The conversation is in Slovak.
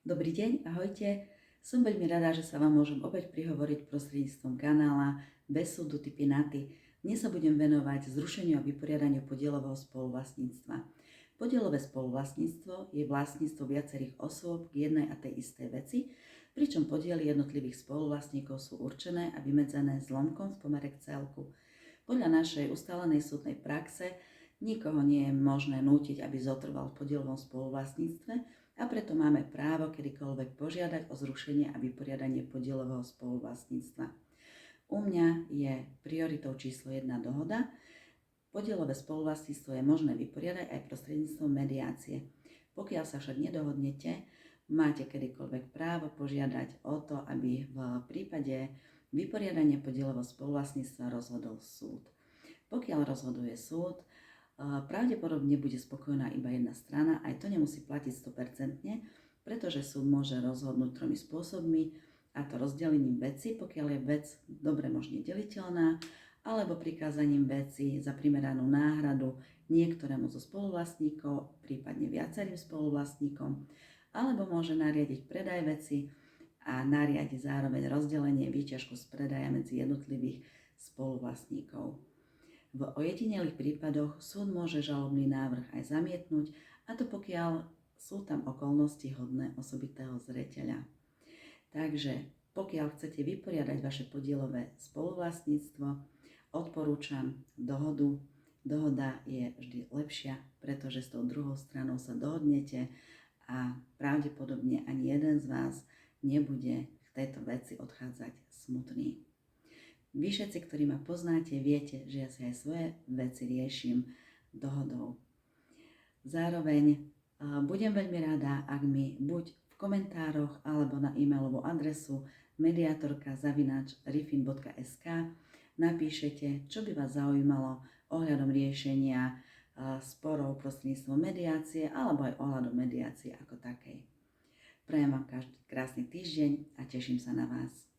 Dobrý deň, ahojte. Som veľmi rada, že sa vám môžem opäť prihovoriť prostredníctvom kanála Bez súdu typy na ty. Dnes sa budem venovať zrušeniu a vyporiadaniu podielového spoluvlastníctva. Podielové spoluvlastníctvo je vlastníctvo viacerých osôb k jednej a tej istej veci, pričom podiely jednotlivých spoluvlastníkov sú určené a vymedzené zlomkom v pomere k celku. Podľa našej ustálenej súdnej praxe nikoho nie je možné nútiť, aby zotrval v podielovom spoluvlastníctve, a preto máme právo kedykoľvek požiadať o zrušenie a vyporiadanie podielového spoluvlastníctva. U mňa je prioritou číslo 1 dohoda. Podielové spoluvlastníctvo je možné vyporiadať aj prostredníctvom mediácie. Pokiaľ sa však nedohodnete, máte kedykoľvek právo požiadať o to, aby v prípade vyporiadania podielového spoluvlastníctva rozhodol súd. Pokiaľ rozhoduje súd, pravdepodobne bude spokojná iba jedna strana, aj to nemusí platiť 100%, pretože súd môže rozhodnúť 3 spôsobmi, a to rozdelením veci, pokiaľ je vec dobre možne deliteľná, alebo prikázaním veci za primeranú náhradu niektorému zo spoluvlastníkov, prípadne viacerým spoluvlastníkom, alebo môže nariadiť predaj veci a nariadiť zároveň rozdelenie výťažku z predaja medzi jednotlivých spoluvlastníkov. V ojedinelých prípadoch súd môže žalobný návrh aj zamietnúť, a to pokiaľ sú tam okolnosti hodné osobitého zreteľa. Takže pokiaľ chcete vyporiadať vaše podielové spoluvlastníctvo, odporúčam dohodu. Dohoda je vždy lepšia, pretože s tou druhou stranou sa dohodnete a pravdepodobne ani jeden z vás nebude v tejto veci odchádzať smutný. Vy všetci, ktorí ma poznáte, viete, že ja si aj svoje veci riešim dohodou. Zároveň budem veľmi rada, ak mi buď v komentároch alebo na e-mailovú adresu mediatorka@rifin.sk napíšete, čo by vás zaujímalo ohľadom riešenia sporov prostredníctvom mediácie alebo aj ohľadom mediácie ako takej. Prajem vám krásny týždeň a teším sa na vás.